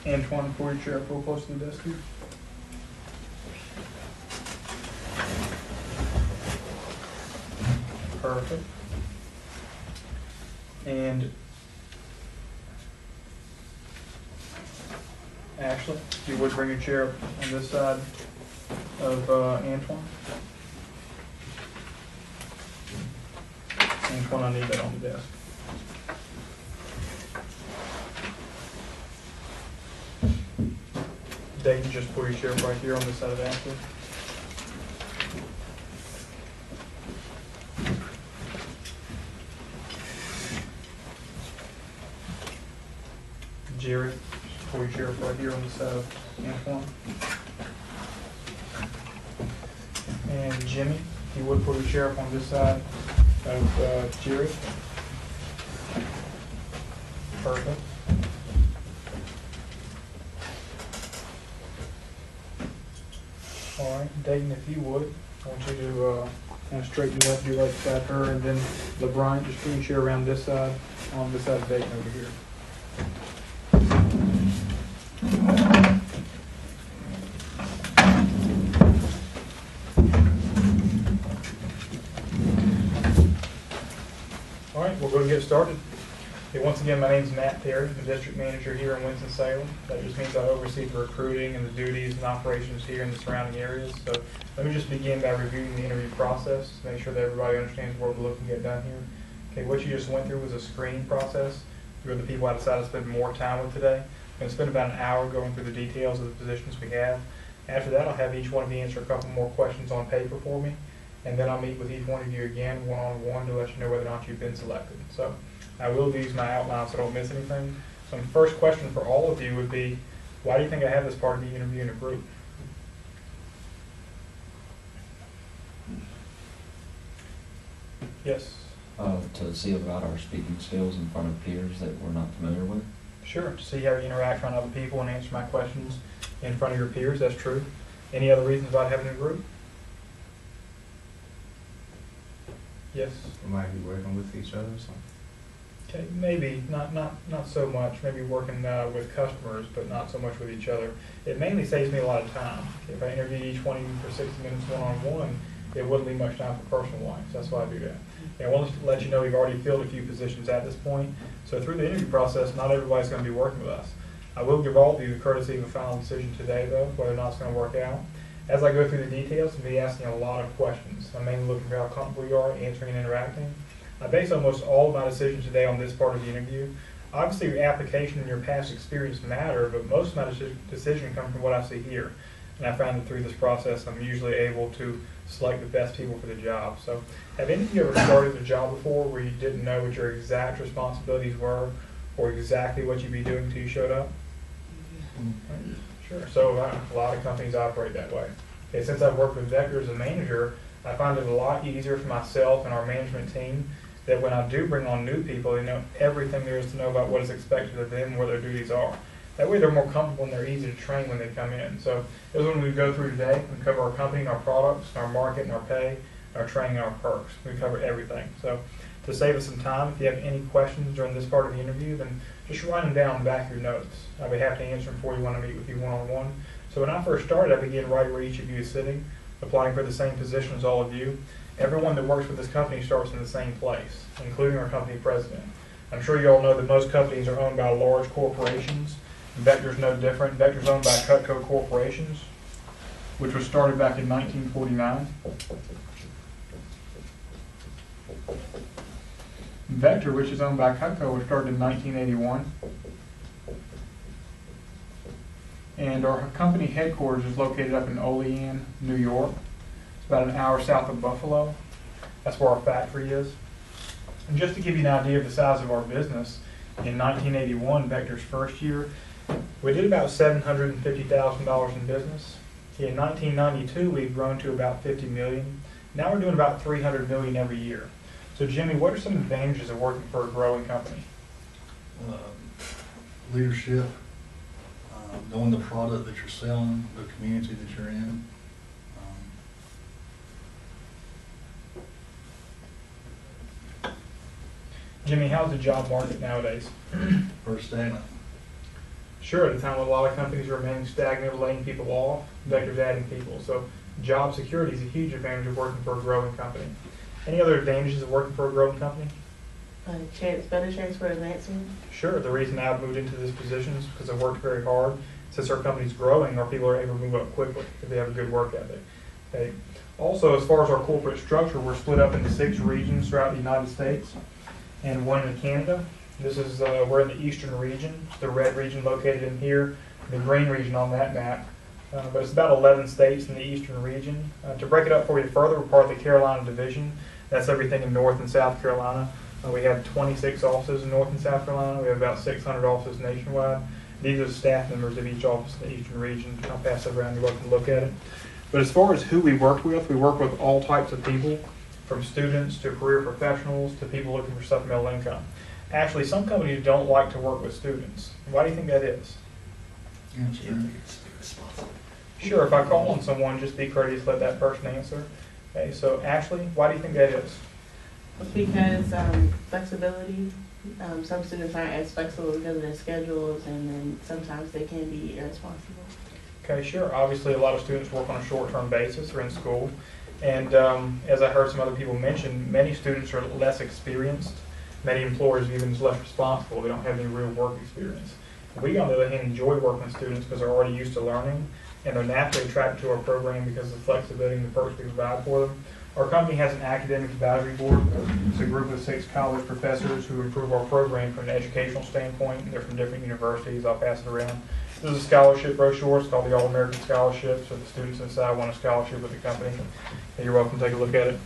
Antoine, pull your chair up real close to the desk here. Perfect. And Ashley, if you would bring your chair up on this side of Antoine. Antoine, I need that on the desk. Dayton, just pull your chair up right here on this side of Ashley. Jerry, just pull your chair up right here on this side of Antoine. And Jimmy, if you would pull your chair up on this side of Jerry. Perfect. All right, Dayton, if you would, I want you to kind of straighten you up, you right beside her, and then LeBron, just bring your chair around this side, on this side of Dayton over here. All right, we're going to get started. Okay, once again, my name is Matt Perry. I'm the district manager here in Winston-Salem. That just means I oversee the recruiting and the duties and operations here in the surrounding areas. So let me just begin by reviewing the interview process to make sure that everybody understands what we're looking to get done here. Okay, what you just went through was a screening process. You're the people I decided to spend more time with today. I'm going to spend about an hour going through the details of the positions we have. After that, I'll have each one of you answer a couple more questions on paper for me, and then I'll meet with each one of you again one-on-one to let you know whether or not you've been selected. So I will use my outline so I don't miss anything. So the first question for all of you would be, why do you think I have this part of the interview in a group? Yes? To see about our speaking skills in front of peers that we're not familiar with. Sure, to see how you interact around other people and answer my questions in front of your peers, that's true. Any other reasons about having a group? Yes? We might be working with each other or something. Okay, maybe, not so much, maybe working with customers, but not so much with each other. It mainly saves me a lot of time. If I interviewed each one of you for 60 minutes one-on-one, it wouldn't leave much time for personal life. So that's why I do that. And I want to let you know we've already filled a few positions at this point. So through the interview process, not everybody's going to be working with us. I will give all of you the courtesy of a final decision today, though, whether or not it's going to work out. As I go through the details, I'm going to be asking a lot of questions. I'm mainly looking for how comfortable you are answering and interacting. I base almost all of my decisions today on this part of the interview. Obviously, your application and your past experience matter, but most of my decision comes from what I see here. And I found that through this process, I'm usually able to select the best people for the job. So, have any of you ever started a job before where you didn't know what your exact responsibilities were or exactly what you'd be doing until you showed up? Mm-hmm. Sure. So, a lot of companies operate that way. Okay, since I've worked with Vector as a manager, I find it a lot easier for myself and our management team that when I do bring on new people, they know everything there is to know about what is expected of them and what their duties are. That way they're more comfortable and they're easy to train when they come in. So this is what we go through today. We cover our company and our products, our market and our pay, our training and our perks. We cover everything. So to save us some time, if you have any questions during this part of the interview, then just write them down in the back of your notes. I'll be happy to answer them for you when I meet with you one-on-one. So when I first started, I began right where each of you is sitting, applying for the same position as all of you. Everyone that works with this company starts in the same place, including our company president. I'm sure you all know that most companies are owned by large corporations. Vector's no different. Vector's owned by Cutco Corporations, which was started back in 1949. Vector, which is owned by Cutco, was started in 1981. And our company headquarters is located up in Olean, New York. It's about an hour south of Buffalo. That's where our factory is. And just to give you an idea of the size of our business, in 1981, Vector's first year, we did about $750,000 in business. In 1992, we've grown to about $50 million. Now we're doing about $300 million every year. So Jimmy, what are some advantages of working for a growing company? Leadership, knowing the product that you're selling, the community that you're in. Jimmy, how's the job market nowadays? Pretty stagnant. Sure, at a time when a lot of companies are remaining stagnant, laying people off, Vector's adding people. So job security is a huge advantage of working for a growing company. Any other advantages of working for a growing company? Better chance for advancement. Sure, the reason I've moved into this position is because I've worked very hard. Since our company's growing, our people are able to move up quickly if they have a good work ethic. Okay. Also, as far as our corporate structure, we're split up into 6 regions throughout the United States and 1 in Canada. This is, we're in the eastern region, the red region located in here, the green region on that map. But it's about 11 states in the eastern region. To break it up for you further, we're part of the Carolina Division. That's everything in North and South Carolina. We have 26 offices in North and South Carolina. We have about 600 offices nationwide. These are the staff members of each office in the eastern region. I'll pass it around, you're welcome to look at it. But as far as who we work with all types of people, from students to career professionals to people looking for supplemental income. Actually, some companies don't like to work with students. Why do you think that is? Sure, if I call on someone, just be courteous, let that person answer. Okay, so Ashley, why do you think that is? Because flexibility. Some students aren't as flexible because of their schedules, and then sometimes they can be irresponsible. Okay, sure. Obviously, a lot of students work on a short-term basis or in school. And as I heard some other people mention, many students are less experienced. Many employers even is less responsible. They don't have any real work experience. We, on the other hand, enjoy working with students because they're already used to learning, and they're naturally attracted to our program because of the flexibility and the perks we provide for them. Our company has an academic advisory board. It's a group of 6 college professors who improve our program from an educational standpoint. They're from different universities. I'll pass it around. This is a scholarship brochure. It's called the All-American Scholarship. So the students inside want a scholarship with the company. And you're welcome to take a look at it.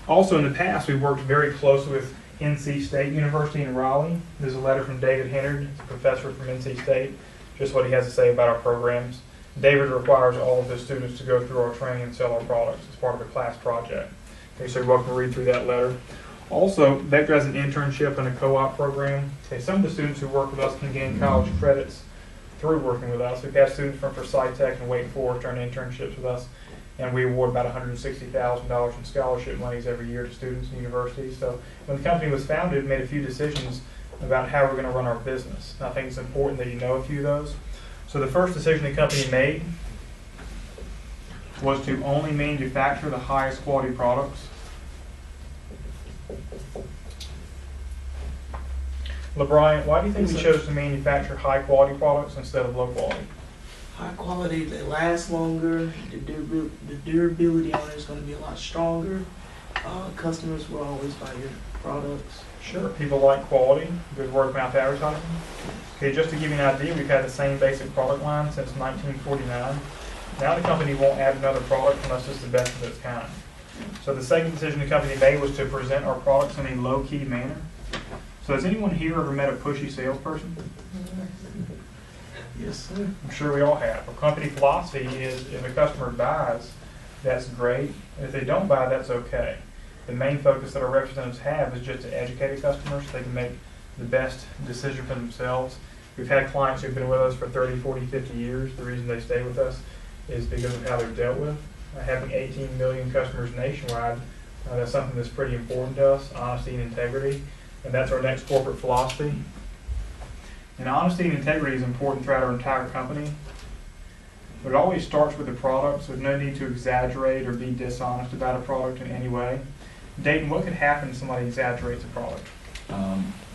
Also, in the past, we've worked very closely with NC State University in Raleigh. There's a letter from David Hennard, a professor from NC State, just what he has to say about our programs. David requires all of his students to go through our training and sell our products as part of a class project. Okay, so you're welcome to read through that letter. Also, Vector has an internship and a co-op program. Okay, some of the students who work with us can gain college credits through working with us. We've had students from Forsyth Tech and Wake Forest earn internships with us, and we award about $160,000 in scholarship monies every year to students and universities. So when the company was founded, we made a few decisions about how we're going to run our business. And I think it's important that you know a few of those. So the first decision the company made was to only manufacture the highest quality products. LeBrian, why do you think we chose to manufacture high quality products instead of low quality? High quality, they last longer, the durability on it is going to be a lot stronger. Customers will always buy your products. Sure, people like quality, good word of mouth advertising. Okay, just to give you an idea, we've had the same basic product line since 1949. Now the company won't add another product unless it's the best of its kind. So the second decision the company made was to present our products in a low-key manner. So has anyone here ever met a pushy salesperson? Yes, sir. I'm sure we all have. Our company philosophy is if a customer buys, that's great. If they don't buy, that's okay. The main focus that our representatives have is just to educate a customer so they can make the best decision for themselves. We've had clients who've been with us for 30, 40, 50 years. The reason they stay with us is because of how they're dealt with. Having 18 million customers nationwide, that's something that's pretty important to us, honesty and integrity. And that's our next corporate philosophy. And honesty and integrity is important throughout our entire company. But it always starts with the product, so there's no need to exaggerate or be dishonest about a product in any way. Dayton, what could happen if somebody exaggerates a product?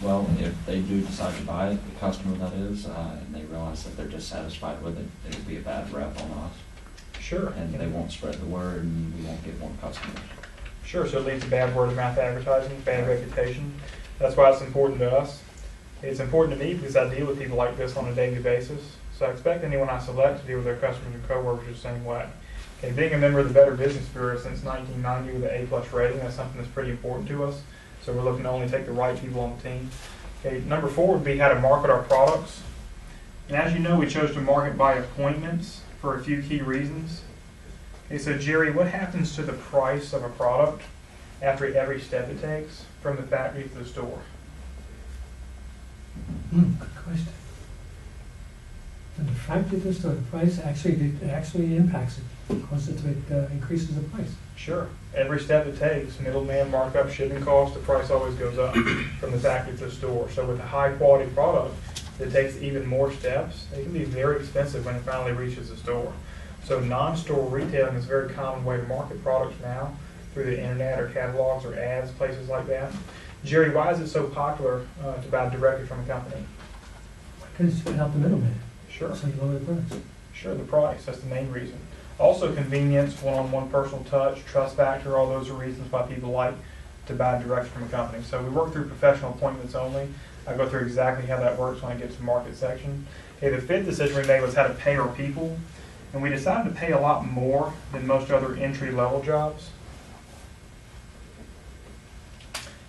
Well, if they do decide to buy it, the customer that is, and they realize that they're dissatisfied with it, it would be a bad rep on us. Sure. And they won't spread the word, and we won't get more customers. Sure, so it leads to bad word of mouth advertising, bad reputation. That's why it's important to us. It's important to me because I deal with people like this on a daily basis. So I expect anyone I select to deal with their customers and coworkers the same way. Okay, being a member of the Better Business Bureau since 1990 with an A+ rating, that's something that's pretty important to us. So we're looking to only take the right people on the team. Okay, number 4 would be how to market our products. And as you know, we chose to market by appointments for a few key reasons. Okay, so Jerry, what happens to the price of a product after every step it takes from the factory to the store? Good question. And the factory to the store, the price actually impacts it because it increases the price. Sure. Every step it takes, middleman, markup, shipping costs, the price always goes up from the factory to the store. So with a high quality product, it takes even more steps. It can be very expensive when it finally reaches the store. So non-store retailing is a very common way to market products now through the internet or catalogs or ads, places like that. Jerry, why is it so popular to buy directly from a company? Because you can help the middleman, Sure. so you lower the price. Sure, the price, that's the main reason. Also convenience, one-on-one personal touch, trust factor, all those are reasons why people like to buy direct from a company. So we work through professional appointments only. I go through exactly how that works when I get to the market section. Okay, the fifth decision we made was how to pay our people. And we decided to pay a lot more than most other entry-level jobs.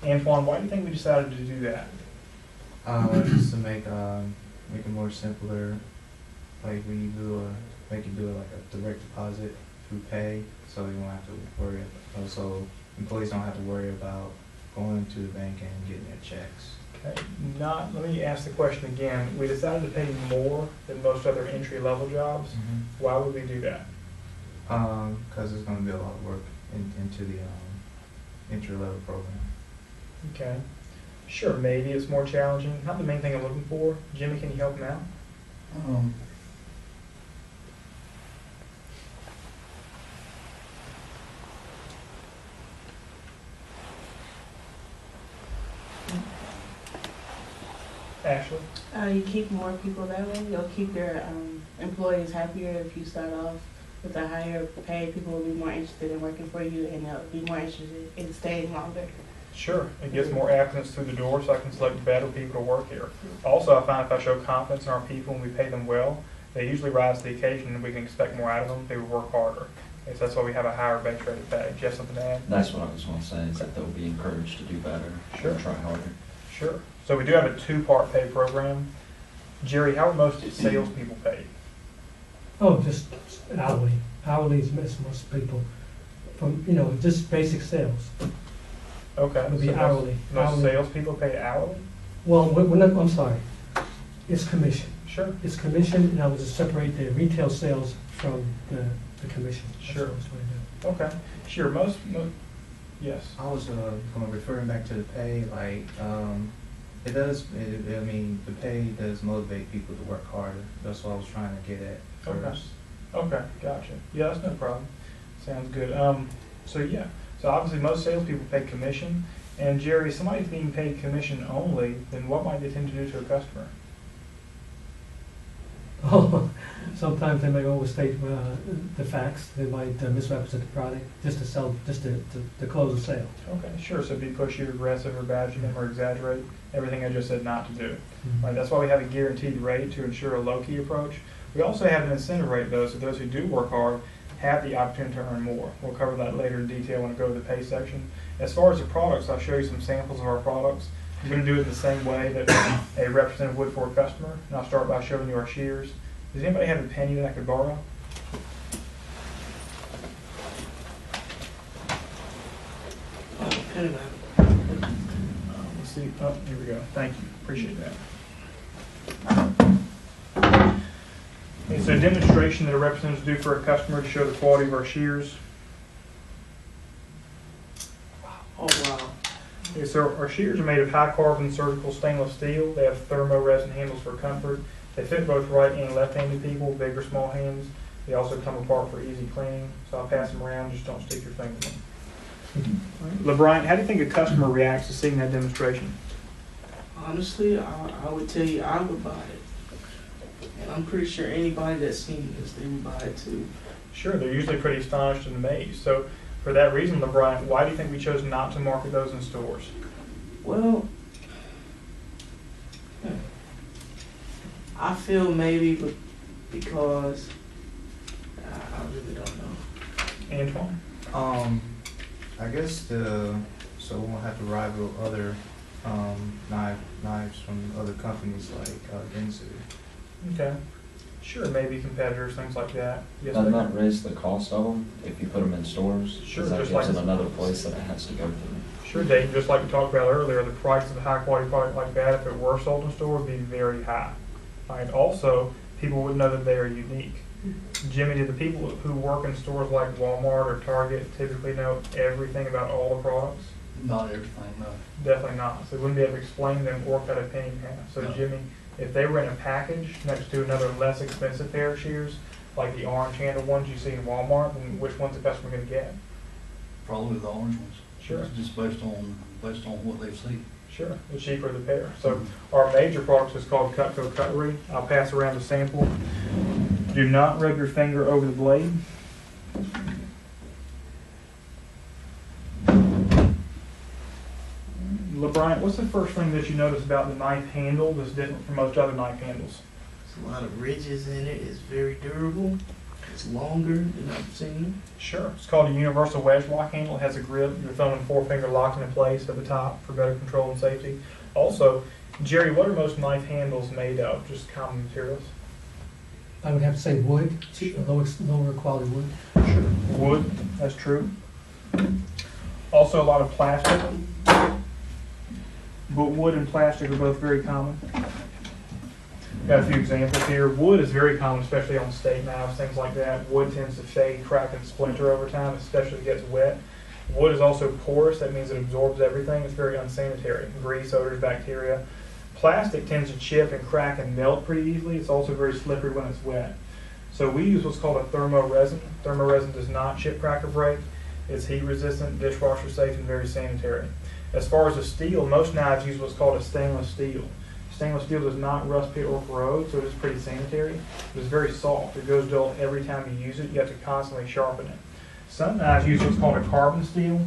Antoine, why do you think we decided to do that? Just to make it more simpler, like make it do like a direct deposit through pay, so you don't have to worry. Also, employees don't have to worry about going to the bank and getting their checks. Okay, let me ask the question again. We decided to pay more than most other entry-level jobs. Why would we do that? Because there's going to be a lot of work into the entry-level program. Okay. Sure, maybe it's more challenging. Not the main thing I'm looking for. Jimmy, can you help him out? Ashley? You keep more people that way. You'll keep your employees happier if you start off with a higher pay. People will be more interested in working for you, and they'll be more interested in staying longer. Sure, it gets more applicants through the door, so I can select better people to work here. Also, I find if I show confidence in our people and we pay them well, they usually rise to the occasion and we can expect more out of them. They will work harder. Okay, so that's why we have a higher base rate of pay. Do you have something to add? That's what I was going to say, is that they'll be encouraged to do better, Sure. try harder. Sure. So we do have a two-part pay program. Jerry, how are most salespeople paid? Oh, just hourly. Hourly is most people from, just basic sales. Okay. Would be so hourly. Most Hourly. salespeople paid hourly? Well, I'm sorry. It's commission. Sure. It's commission, and I would just separate the retail sales from the commission. That's Sure. what I was trying to do. Okay. Sure. Most yes. I was referring back to the pay, like, the pay does motivate people to work harder. That's what I was trying to get at first. Okay, gotcha. Yeah, that's no problem. Sounds good. So obviously most salespeople pay commission. And Jerry, if somebody's being paid commission only, then what might they tend to do to a customer? Oh, sometimes they may overstate the facts. They might misrepresent the product just to sell, just to close a sale. Okay, sure. So be pushy, or aggressive, or badger them, or exaggerate everything I just said not to do. Mhm. Right, that's why we have a guaranteed rate to ensure a low-key approach. We also have an incentive rate, though, so those who do work hard have the opportunity to earn more. We'll cover that later in detail when I go to the pay section. As far as the products, I'll show you some samples of our products. I'm going to do it the same way that a representative would for a customer, and I'll start by showing you our shears. Does anybody have a penny that I could borrow? Kind of Let's see. Oh, here we go. Thank you. Appreciate that. Okay, so a demonstration that a representative do for a customer to show the quality of our shears. Oh, wow. Okay, so our shears are made of high carbon surgical stainless steel. They have thermo resin handles for comfort. They fit both right and left-handed people, big or small hands. They also come apart for easy cleaning. So I'll pass them around, just don't stick your finger in them. LeBryant, how do you think a customer reacts to seeing that demonstration? Honestly, I would tell you I would buy it. And I'm pretty sure anybody that's seen this, they would buy it too. Sure, they're usually pretty astonished and amazed. So for that reason, LeBryant, why do you think we chose not to market those in stores? Well, I feel maybe because I really don't know. Antoine? I guess so we won't have to rival other knives from other companies like Density. Okay. Sure, maybe competitors, things like that. Yes, Doesn't Baker? that raise the cost of them if you put them in stores? Sure, Because that just gives like- it another place that it has to go to. Sure, Dayton, just like we talked about earlier, the price of a high-quality product like that, if it were sold in store, would be very high. Right? Also, people would know that they are unique. Jimmy, do the people who work in stores like Walmart or Target typically know everything about all the products? Not everything, no. Definitely not. So we wouldn't be able to explain them or cut a penny in half. So No. Jimmy, if they were in a package next to another less expensive pair of shears, like the orange handle ones you see in Walmart, then which one's the customer gonna get? Probably the orange ones. Sure. Just based on what they see. Sure, the cheaper the pair. So our major product is called Cutco Cutlery. I'll pass around the sample. Do not rub your finger over the blade. LeBryant, what's the first thing that you notice about the knife handle that's different from most other knife handles? There's a lot of ridges in it. It's very durable. It's longer than I've seen. Sure. It's called a universal wedge lock handle. It has a grip, your thumb and forefinger locked in place at the top for better control and safety. Also, Jerry, what are most knife handles made of? Just common materials? I would have to say wood, lower quality wood. Sure. Wood, that's true. Also a lot of plastic. But wood and plastic are both very common. Got a few examples here. Wood is very common, especially on steak knives, things like that. Wood tends to fade, crack, and splinter over time, especially if it gets wet. Wood is also porous. That means it absorbs everything. It's very unsanitary. Grease, odors, bacteria. Plastic tends to chip and crack and melt pretty easily. It's also very slippery when it's wet. So we use what's called a thermoresin. Thermoresin does not chip, crack, or break. It's heat resistant, dishwasher safe, and very sanitary. As far as the steel, most knives use what's called a stainless steel. Stainless steel does not rust, pit, or corrode, so it is pretty sanitary. It's very soft. It goes dull every time you use it. You have to constantly sharpen it. Some knives use what's called a carbon steel.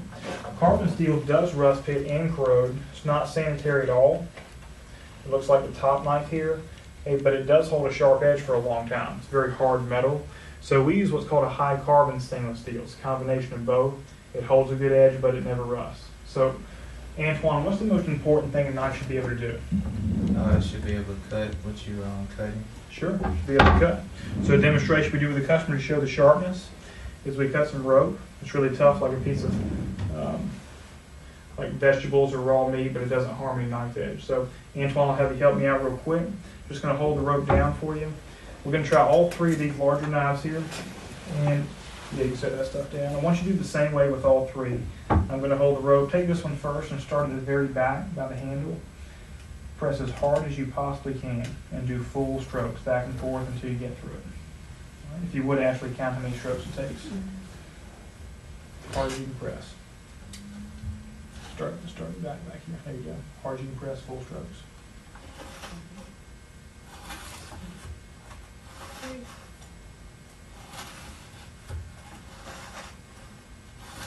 Carbon steel does rust, pit, and corrode. It's not sanitary at all. It looks like the top knife here, but it does hold a sharp edge for a long time. It's very hard metal. So we use what's called a high carbon stainless steel. It's a combination of both. It holds a good edge, but it never rusts. So, Antoine, what's the most important thing a knife should be able to do? It should be able to cut what you're cutting. Sure, it should be able to cut. So a demonstration we do with the customer to show the sharpness is we cut some rope. It's really tough, like a piece of like vegetables or raw meat, but it doesn't harm any knife edge. So Antoine will have you help me out real quick. Just going to hold the rope down for you. We're going to try all three of these larger knives here. And yeah, you set that stuff down. I want you to do the same way with all three. I'm going to hold the rope. Take this one first and start at the very back by the handle. Press as hard as you possibly can and do full strokes back and forth until you get through it. All right, if you would actually count how many strokes it takes. As hard as you can press. Start back here. There you go. Hard as you can press, full strokes.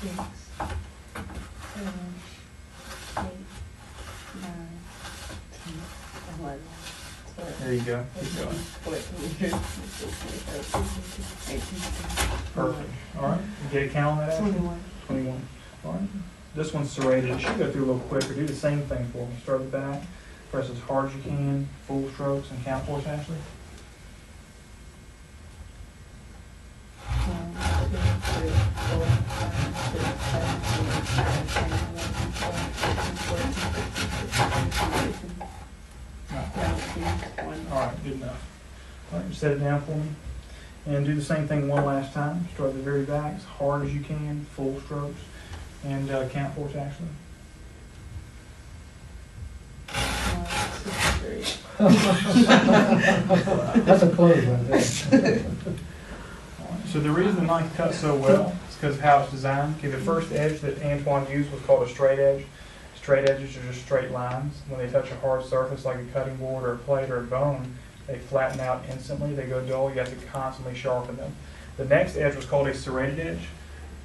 Six, 7, 8, 9, 10, 11, 12. There you go. Keep going. 14, 15, 18, Perfect. All right. You get a count on that? Ashley? 21. 21. All right. This one's serrated. It should go through a little quicker. Do the same thing for me. Start at the back. Press as hard as you can. Full strokes and count for us, Ashley. 1, 2, 3, 4, 5, 6, 7, 8, 9, 10, 11, 12, 13, 14, 15, 16, 17, 20. All right. Good enough. All right. Set it down for me. And do the same thing one last time. Start at the very back as hard as you can. Full strokes. And count for us, Ashley. 63. That's a close right there. So the reason the knife cuts so well is because of how it's designed. Okay, the first edge that Antoine used was called a straight edge. Straight edges are just straight lines. When they touch a hard surface like a cutting board or a plate or a bone, they flatten out instantly. They go dull. You have to constantly sharpen them. The next edge was called a serrated edge.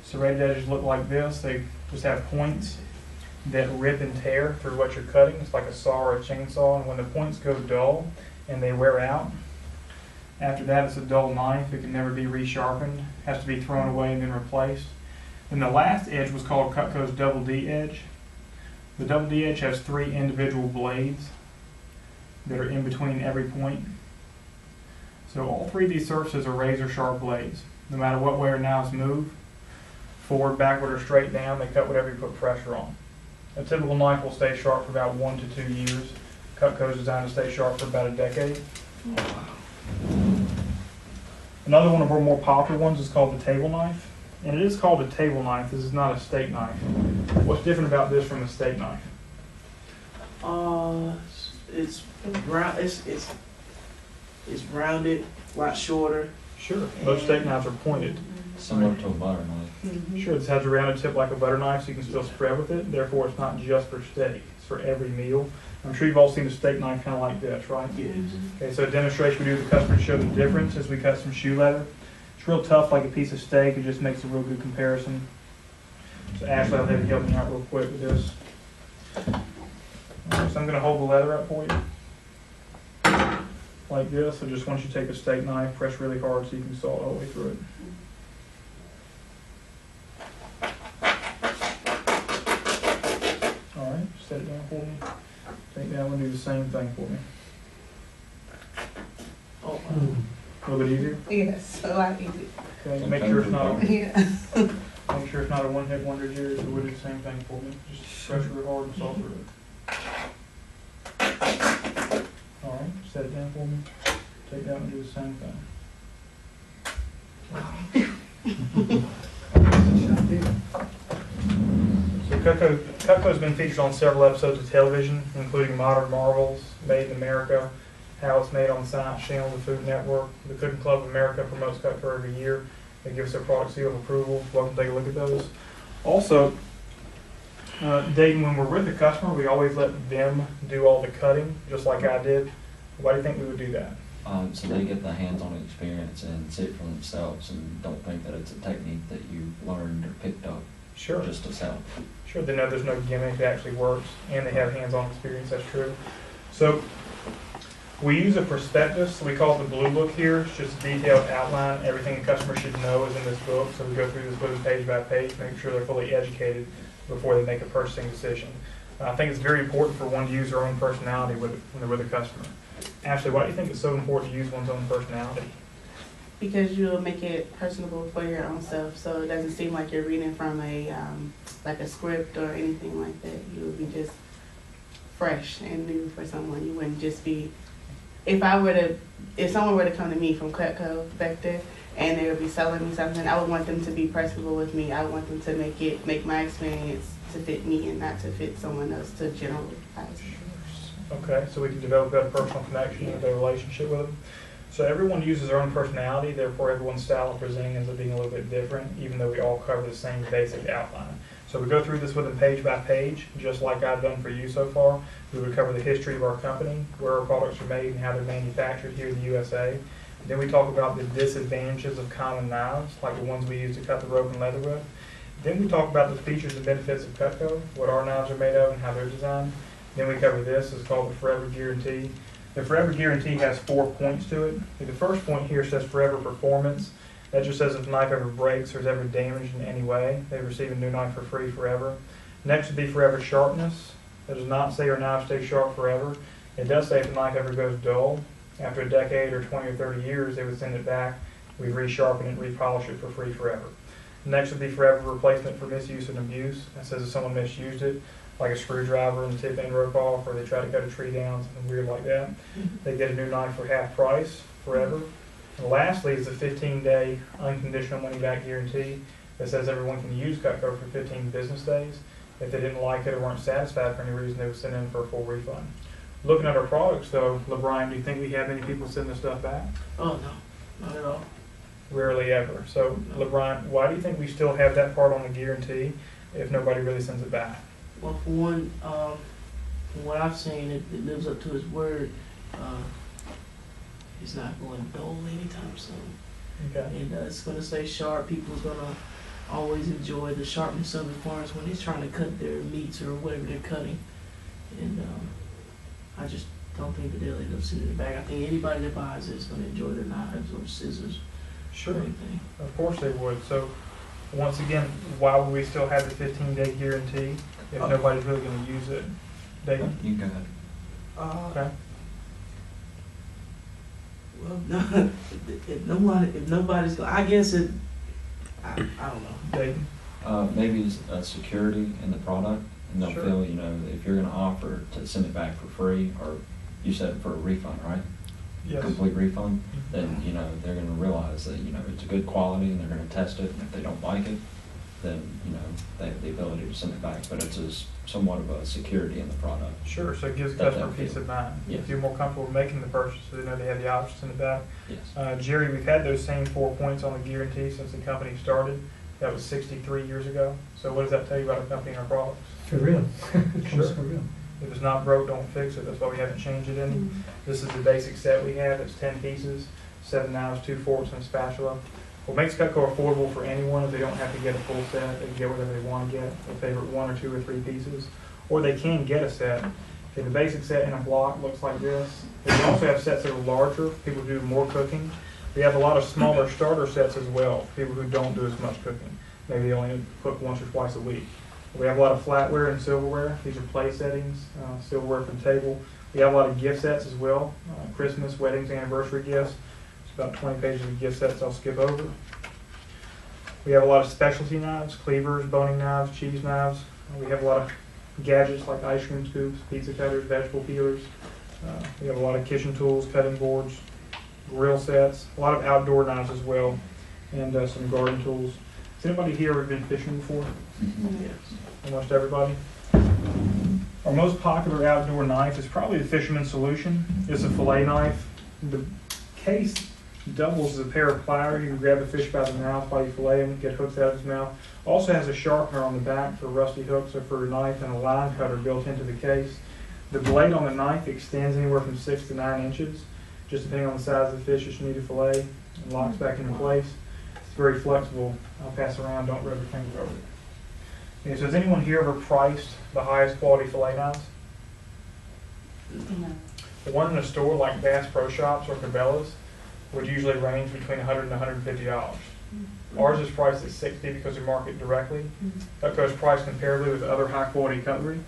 Serrated edges look like this. They just have points that rip and tear through what you're cutting. It's like a saw or a chainsaw. And when the points go dull and they wear out, after that it's a dull knife. It can never be resharpened. It has to be thrown away and then replaced. And the last edge was called Cutco's Double D edge. The Double D edge has 3 individual blades that are in between every point. So all 3 of these surfaces are razor sharp blades. No matter what way our knives move, forward, backward, or straight down, they cut whatever you put pressure on. A typical knife will stay sharp for about 1 to 2 years. Cutco is designed to stay sharp for about a decade. Another one of our more popular ones is called the table knife. And it is called a table knife. This is not a steak knife. What's different about this from a steak knife? It's round. It's rounded, a lot shorter. Sure. Most steak knives are pointed. Similar to a butter knife. Mhm. Sure, this has a rounded tip like a butter knife, so you can still spread with it. Therefore, it's not just for steak. It's for every meal. I'm sure you've all seen a steak knife kind of like this, right? Yes. Okay, so a demonstration we do with the customer to show the difference as we cut some shoe leather. It's real tough like a piece of steak. It just makes a real good comparison. So Ashley, I'll have you help me out real quick with this. All right, so I'm going to hold the leather up for you. Like this. So just once you take a steak knife, press really hard so you can saw it all the way through it. All right, set it down for me. Take that one, do the same thing for me. Oh, A little bit easier. Yes, a lot easier. Okay, make sure it's not a, Yeah. make sure it's not a one-hit wonder here, so we'll do the same thing for me. Just press real hard and saw through it. All right, set it down for me. Take that one, do the same thing. So Cutco's been featured on several episodes of television, including Modern Marvels, Made in America, How It's Made on the Science Channel, the Food Network. The Cooking Club of America promotes Cutco every year. They give us their product seal of approval. Welcome to take a look at those. Also, Dayton, when we're with the customer, we always let them do all the cutting, just like I did. Why do you think we would do that? So they get the hands-on experience and see it for themselves and don't think that it's a technique that you learned or picked up Sure. just to sell. Sure, they know there's no gimmick, it actually works, and they have hands-on experience, that's true. So, we use a prospectus, we call it the blue book here. It's just a detailed outline. Everything the customer should know is in this book, so we go through this book page by page, make sure they're fully educated before they make a purchasing decision. I think it's very important for one to use their own personality when they're with a customer. Ashley, why do you think it's so important to use one's own personality? Because you'll make it personable for your own self, so it doesn't seem like you're reading from a like a script or anything like that. You would be just fresh and new for someone. You wouldn't just be. If someone were to come to me from Cutco back there and they would be selling me something, I would want them to be personable with me. I would want them to make my experience to fit me and not to fit someone else to generalize. Okay, so we can develop that personal connection and a relationship with them. So everyone uses their own personality, therefore everyone's style of presenting ends up being a little bit different, even though we all cover the same basic outline. So we go through this with them page by page, just like I've done for you so far. We would cover the history of our company, where our products are made and how they're manufactured here in the USA. Then we talk about the disadvantages of common knives, like the ones we use to cut the rope and leather with. Then we talk about the features and benefits of Cutco, what our knives are made of and how they're designed. Then we cover this, it's called the Forever Guarantee. The Forever Guarantee has 4 points to it. The first point here says Forever Performance. That just says if the knife ever breaks or is ever damaged in any way, they receive a new knife for free forever. Next would be Forever Sharpness. That does not say our knives stay sharp forever. It does say if the knife ever goes dull, after a decade or 20 or 30 years, they would send it back. We'd resharpen it and repolish it for free forever. Next would be Forever Replacement for misuse and abuse. That says if someone misused it, like a screwdriver and the tip end broke off, or they try to cut a tree down, something weird like that, they get a new knife for half price forever. And lastly is the 15-day unconditional money-back guarantee that says everyone can use Cutco for 15 business days. If they didn't like it or weren't satisfied for any reason, they would send in for a full refund. Looking at our products, though, LeBron, do you think we have any people send this stuff back? Oh, no, not at all. Rarely ever. So, LeBron, why do you think we still have that part on the guarantee if nobody really sends it back? Well, for one, from what I've seen, it lives up to its word. It's not going dull anytime soon. Okay. And it's going to stay sharp. People's going to always enjoy the sharpness of it as far as when they're trying to cut their meats or whatever they're cutting. And I just don't think that they'll end up sending it back. I think anybody that buys it is going to enjoy their knives or scissors Sure. or anything. Of course they would. So, once again, why would we still have the 15-day guarantee if nobody's really going to use it? David? You can go ahead. Okay. Well, no, if nobody's going, I guess it. I don't know. David? Maybe it's security in the product, and they'll Sure. feel, if you're going to offer to send it back for free, or you said for a refund, right? Yes. complete refund, Mhm. then, they're gonna realize that, it's a good quality and they're gonna test it, and if they don't like it, then, they have the ability to send it back, but it's somewhat of a security in the product. Sure, so it gives the That customer they'll peace feel. of mind. They Yes. feel more comfortable making the purchase, so they know they have the options in the back. Yes. Jerry, we've had those same 4 points on the guarantee since the company started. That was 63 years ago. So what does that tell you about our company and our products? For real. It Sure. comes for real. If it's not broke, don't fix it. That's why we haven't changed it any. This is the basic set we have. It's 10 pieces, 7 knives, 2 forks, and a spatula. What makes Cutco affordable for anyone is they don't have to get a full set. They can get whatever they want to get, their favorite 1 or 2 or 3 pieces. Or they can get a set. Okay, the basic set in a block looks like this. We also have sets that are larger, people who do more cooking. We have a lot of smaller starter sets as well, for people who don't do as much cooking. Maybe they only cook once or twice a week. We have a lot of flatware and silverware. These are place settings, silverware for the table. We have a lot of gift sets as well, Christmas, weddings, anniversary gifts. It's about 20 pages of gift sets I'll skip over. We have a lot of specialty knives, cleavers, boning knives, cheese knives. We have a lot of gadgets like ice cream scoops, pizza cutters, vegetable peelers. We have a lot of kitchen tools, cutting boards, grill sets, a lot of outdoor knives as well, and some garden tools. Has anybody here ever been fishing before? Yes. Almost everybody. Our most popular outdoor knife is probably the Fisherman's Solution. It's a fillet knife. The case doubles as a pair of pliers. You can grab the fish by the mouth while you fillet him, get hooks out of his mouth. Also has a sharpener on the back for rusty hooks or for a knife, and a line cutter built into the case. The blade on the knife extends anywhere from 6 to 9 inches, just depending on the size of the fish that you need to fillet, and locks back into place. It's very flexible. I'll pass around, don't rub your finger over it. Okay, so has anyone here ever priced the highest quality fillet knives? No. The one in a store like Bass Pro Shops or Cabela's would usually range between $100 and $150. Ours is priced at $60 because we market directly. Cutco's priced comparably with other high quality cutlery.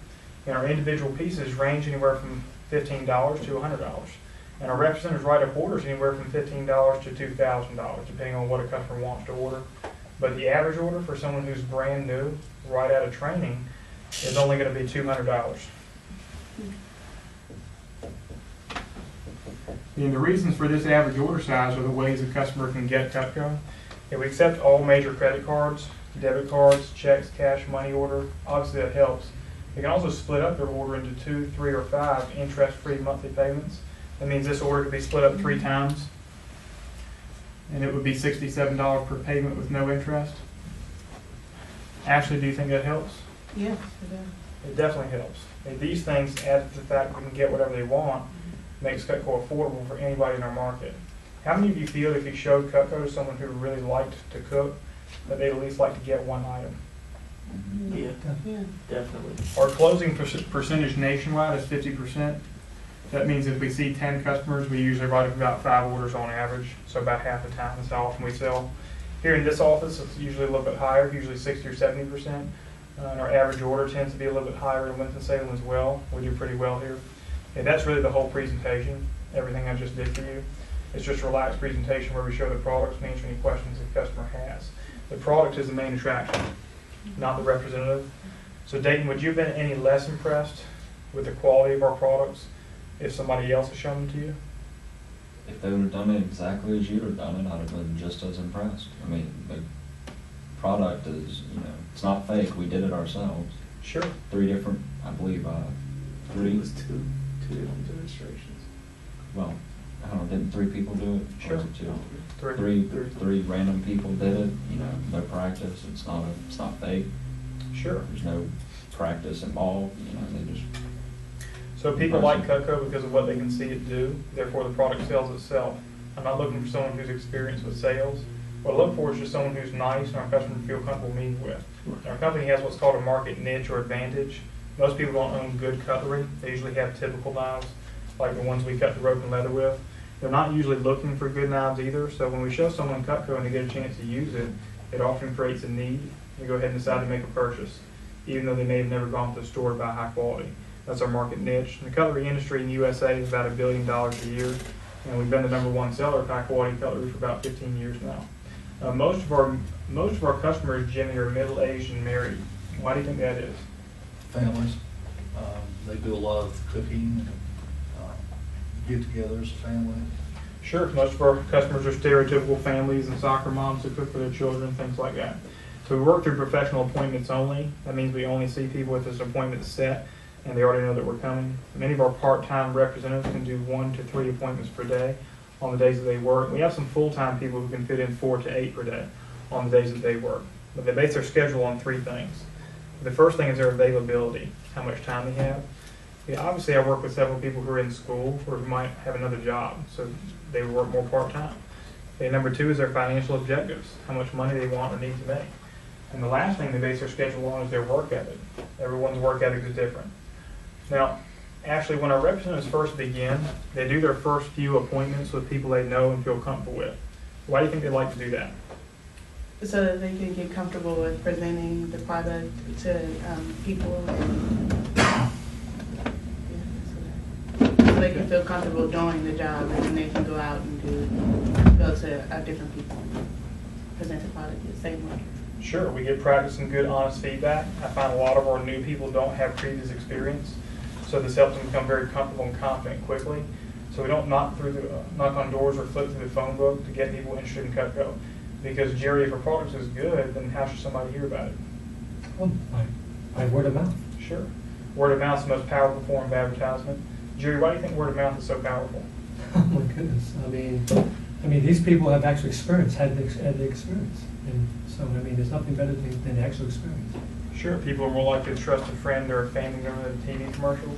And our individual pieces range anywhere from $15 to $100. And our representatives write up orders anywhere from $15 to $2,000, depending on what a customer wants to order. But the average order for someone who's brand new, right out of training, is only going to be $200. And the reasons for this average order size are the ways a customer can get Cutco. And we accept all major credit cards, debit cards, checks, cash, money order. Obviously that helps. They can also split up their order into 2, 3, or 5 interest-free monthly payments. That means this order could be split up 3 times, and it would be $67 per payment with no interest. Ashley, do you think that helps? Yes, it does. It definitely helps. And these things, added to the fact that we can get whatever they want, makes Cutco affordable for anybody in our market. How many of you feel if you showed Cutco to someone who really liked to cook, that they'd at least like to get one item? Yeah, Yeah. definitely. Our closing percentage nationwide is 50%. That means if we see 10 customers, we usually write up about 5 orders on average, so about half the time is how often we sell. Here in this office, it's usually a little bit higher, usually 60 or 70%. And our average order tends to be a little bit higher in Winston-Salem as well. We do pretty well here. And that's really the whole presentation, everything I just did for you. It's just a relaxed presentation where we show the products and answer any questions the customer has. The product is the main attraction, not the representative. So Dayton, would you have been any less impressed with the quality of our products if somebody else has shown them to you? If they would have done it exactly as you would have done it, I'd have been just as impressed. I mean, the product is, it's not fake. We did it ourselves. Sure. 3 different, I believe, It 3, was two different demonstrations. well, I don't know, didn't 3 people do it? Or Sure. was it 2? Three. Three random people did it, no practice. It's not fake. Sure. There's no practice involved, they just. So people like Cutco because of what they can see it do, therefore the product sells itself. I'm not looking for someone who's experienced with sales. What I look for is just someone who's nice and our customer feel comfortable meeting with. And our company has what's called a market niche or advantage. Most people don't own good cutlery. They usually have typical knives, like the ones we cut the rope and leather with. They're not usually looking for good knives either, so when we show someone Cutco and they get a chance to use it, it often creates a need. They go ahead and decide to make a purchase, even though they may have never gone to the store to buy high quality. That's our market niche. And the cutlery industry in the USA is about $1 billion a year, and we've been the #1 seller of high quality cutlery for about 15 years now. Most of our customers, Jimmy, are middle-aged and married. Why do you think that is? Families, they do a lot of cooking, get together as a family. Sure, most of our customers are stereotypical families and soccer moms who cook for their children, things like that. So we work through professional appointments only. That means we only see people with this appointment set, and they already know that we're coming. Many of our part-time representatives can do 1 to 3 appointments per day on the days that they work. We have some full-time people who can fit in 4 to 8 per day on the days that they work. But they base their schedule on 3 things. The first thing is their availability, how much time they have. Yeah, obviously, I work with several people who are in school or who might have another job, so they work more part-time. Okay, number 2 is their financial objectives, how much money they want or need to make. And the last thing they base their schedule on is their work ethic. Everyone's work ethic is different. Now, actually, when our representatives first begin, they do their first few appointments with people they know and feel comfortable with. Why do you think they like to do that? So that they can get comfortable with presenting the product to people, and so they can feel comfortable doing the job, and then they can go out and go to different people and present the product the same way. Sure, we get practice and good, honest feedback. I find a lot of our new people don't have previous experience, so this helps them become very comfortable and confident quickly. So we don't knock on doors or flip through the phone book to get people interested in Cutco. Because Jerry, if a product is good, then how should somebody hear about it? Well, by word of mouth. Sure. Word of mouth is the most powerful form of advertisement. Jerry, why do you think word of mouth is so powerful? Oh my goodness, I mean, these people have actual experience, had the experience. And so, I mean, there's nothing better than actual experience. Sure, people are more likely to trust a friend or a family member than TV commercials.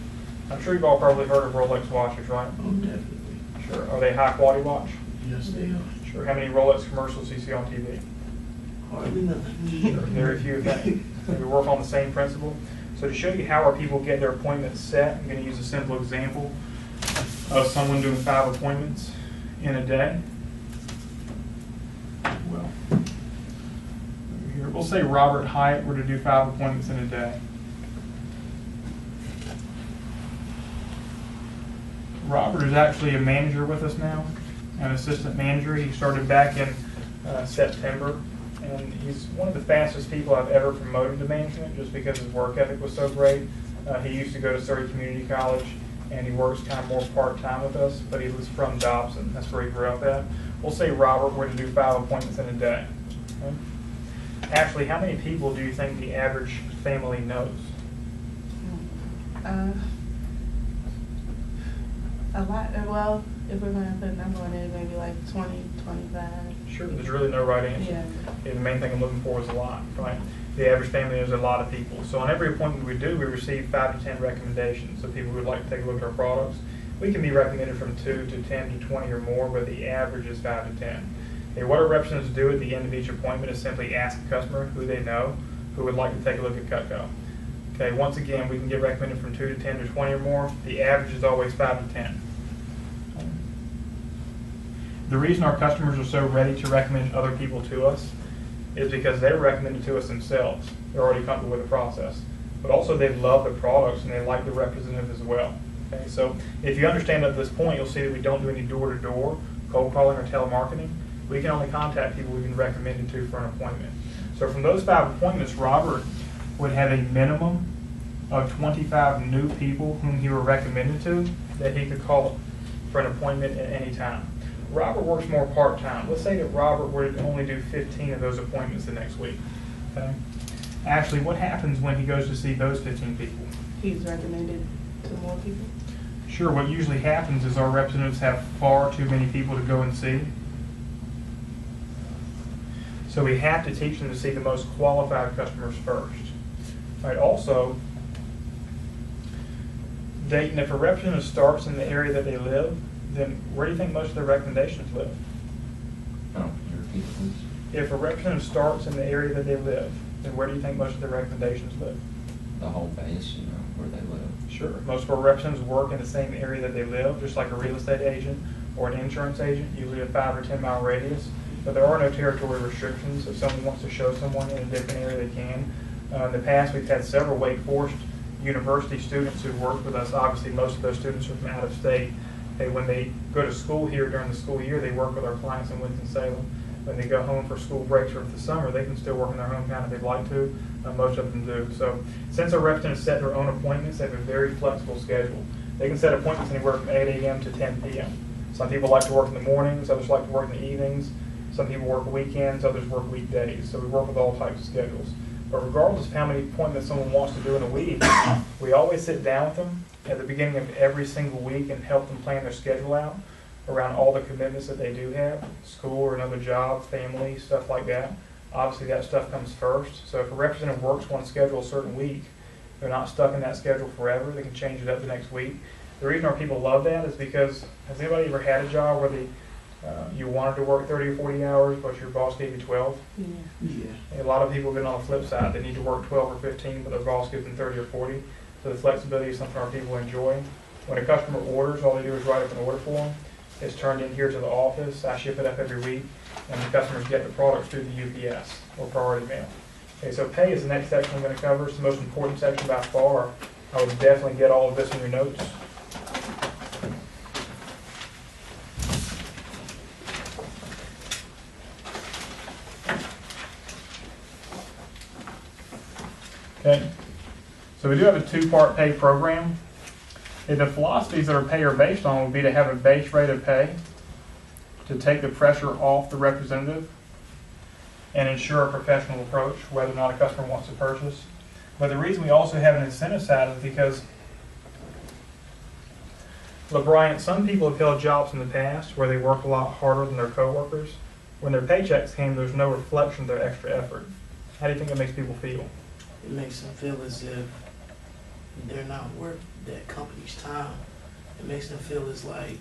I'm sure you've all probably heard of Rolex watches, right? Oh, definitely. Sure. Are they high quality watch? Yes, they are. Sure. How many Rolex commercials do you see on TV? Hardly none. Sure. Very few, if any. So we work on the same principle. So to show you how our people get their appointments set, I'm going to use a simple example of someone doing 5 appointments in a day. Well, over here, we'll say Robert Hiatt were to do 5 appointments in a day. Robert is actually a manager with us now, an assistant manager. He started back in September, and he's one of the fastest people I've ever promoted to management just because his work ethic was so great. He used to go to Surrey Community College, and he works kind of more part-time with us, but he was from Dobson. That's where he grew up at. We'll say Robert were to do 5 appointments in a day. Okay? Actually, how many people do you think the average family knows? A lot. Well, if we're going to put a number on it, maybe like 20, 25. Sure, there's really no right answer. Yeah. And the main thing I'm looking for is a lot, right? The average family knows a lot of people. So on every appointment we do, we receive 5 to 10 recommendations of people who would like to take a look at our products. We can be recommended from 2 to 10 to 20 or more, but the average is 5 to 10. Okay, what our representatives do at the end of each appointment is simply ask the customer who they know who would like to take a look at Cutco. Okay, once again, we can get recommended from 2 to 10 to 20 or more. The average is always 5 to 10. The reason our customers are so ready to recommend other people to us is because they're recommended to us themselves. They're already comfortable with the process. But also they love the products and they like the representative as well. Okay, so if you understand at this point, you'll see that we don't do any door-to-door cold calling or telemarketing. We can only contact people we've been recommended to for an appointment. So from those 5 appointments, Robert would have a minimum of 25 new people whom he were recommended to that he could call for an appointment at any time. Robert works more part-time. Let's say that Robert were to only do 15 of those appointments the next week. Okay? Actually, what happens when he goes to see those 15 people? He's recommended to more people. Sure, what usually happens is our representatives have far too many people to go and see. So we have to teach them to see the most qualified customers first. Right? Also, Dayton, if a representative starts in the area that they live, then where do you think most of their recommendations live? Oh, can you repeat it, please? If a representative starts in the area that they live, then where do you think most of their recommendations live? The whole base, you know, where they live. Sure. Most of our representatives work in the same area that they live, just like a real estate agent or an insurance agent, usually a 5 or 10 mile radius. But there are no territory restrictions. If someone wants to show someone in a different area, they can. In the past, we've had several Wake Forest University students who worked with us. Obviously, most of those students are from out of state. When they go to school here during the school year, they work with our clients in Winston-Salem. When they go home for school breaks or for the summer, they can still work in their hometown if they'd like to. Most of them do. So since our representatives set their own appointments, they have a very flexible schedule. They can set appointments anywhere from 8 a.m. to 10 p.m. Some people like to work in the mornings, others like to work in the evenings. Some people work weekends, others work weekdays. So we work with all types of schedules. But regardless of how many appointments someone wants to do in a week, we always sit down with them at the beginning of every single week and help them plan their schedule out around all the commitments that they do have, school or another job, family, stuff like that. Obviously that stuff comes first. So if a representative works one schedule a certain week, they're not stuck in that schedule forever. They can change it up the next week. The reason our people love that is because, has anybody ever had a job where you wanted to work 30 or 40 hours, but your boss gave you 12? Yeah. A lot of people have been on the flip side. They need to work 12 or 15, but their boss gives them 30 or 40. So the flexibility is something our people enjoy. When a customer orders, all they do is write up an order form. It's turned in here to the office. I ship it up every week, and the customers get the products through the UPS or priority mail. Okay, so pay is the next section I'm going to cover. It's the most important section by far. I would definitely get all of this in your notes. Okay, so we do have a two-part pay program. The philosophies that our pay are based on would be to have a base rate of pay, to take the pressure off the representative, and ensure a professional approach, whether or not a customer wants to purchase. But the reason we also have an incentive side is because, look, Brian, some people have held jobs in the past where they work a lot harder than their coworkers. When their paychecks came, there's no reflection of their extra effort. How do you think that makes people feel? It makes them feel as if they're not worth that company's time. It makes them feel as like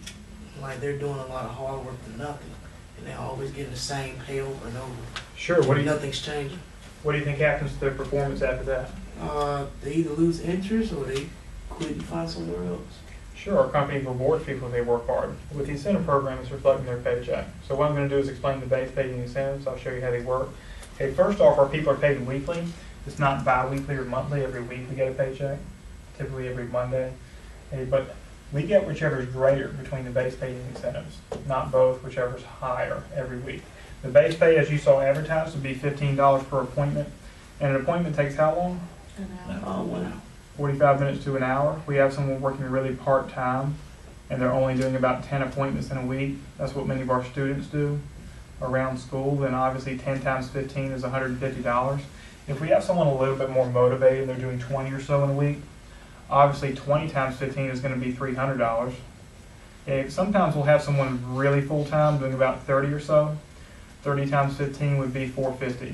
they're doing a lot of hard work for nothing, and they're always getting the same pay over and over. Sure. Nothing's changing. What do you think happens to their performance after that? They either lose interest or they quit and find somewhere else. Sure, our company rewards people if they work hard. With the incentive program, it's reflecting their paycheck. So what I'm going to do is explain the base pay and the incentives. I'll show you how they work. Okay, first off, our people are paid weekly. It's not bi-weekly or monthly. Every week we get a paycheck, typically every Monday. Okay, but we get whichever is greater between the base pay and the incentives, not both, whichever is higher every week. The base pay, as you saw advertised, would be $15 per appointment. And an appointment takes how long? An hour. 1 hour. 45 minutes to an hour. We have someone working really part-time, and they're only doing about 10 appointments in a week. That's what many of our students do around school. Then obviously 10 times 15 is $150. If we have someone a little bit more motivated, they're doing 20 or so in a week, obviously 20 times 15 is going to be $300. Okay, sometimes we'll have someone really full-time doing about 30 or so. 30 times 15 would be $450.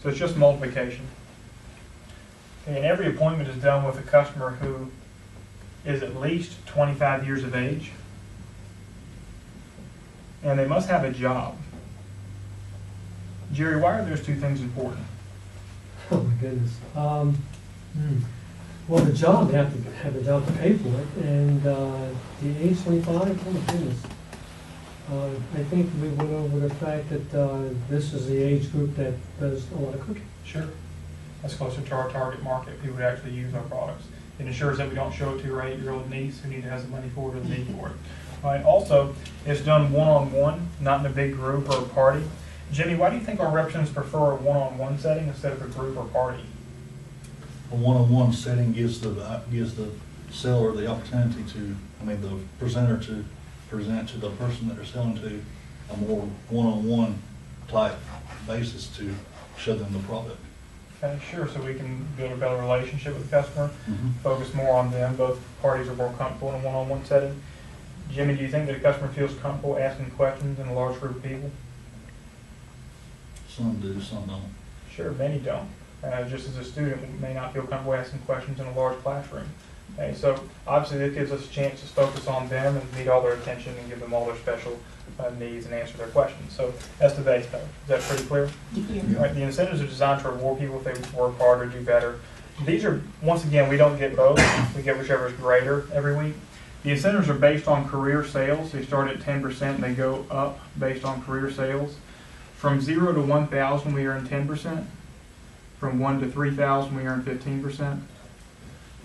So it's just multiplication. Okay, and every appointment is done with a customer who is at least 25 years of age, and they must have a job. Jerry, why are those two things important? Oh my goodness. Well, the job, they have to have a job to pay for it, and the age 25, oh my goodness. I think we went over the fact that this is the age group that does a lot of cooking. Sure. That's closer to our target market. People would actually use our products. It ensures that we don't show it to your 8-year-old niece who neither has the money for it or the need for it. All right. Also, it's done one-on-one, not in a big group or a party. Jimmy, why do you think our representatives prefer a one-on-one setting instead of a group or party? A one-on-one setting gives the seller the opportunity the presenter to present to the person that they're selling to a more one-on-one type basis to show them the product. Okay, sure. So we can build a better relationship with the customer, focus more on them. Both parties are more comfortable in a one-on-one setting. Jimmy, do you think that a customer feels comfortable asking questions in a large group of people? Some do, some don't. Sure, many don't. Just as a student, we may not feel comfortable asking questions in a large classroom. Okay, so obviously this gives us a chance to focus on them and meet all their attention and give them all their special needs and answer their questions. So that's the base pay. Is that pretty clear? Yeah. All right, the incentives are designed to reward people if they work hard or do better. These are, once again, we don't get both. We get whichever is greater every week. The incentives are based on career sales. They start at 10% and they go up based on career sales. From 0 to 1,000, we earn 10%. From 1 to 3,000, we earn 15%.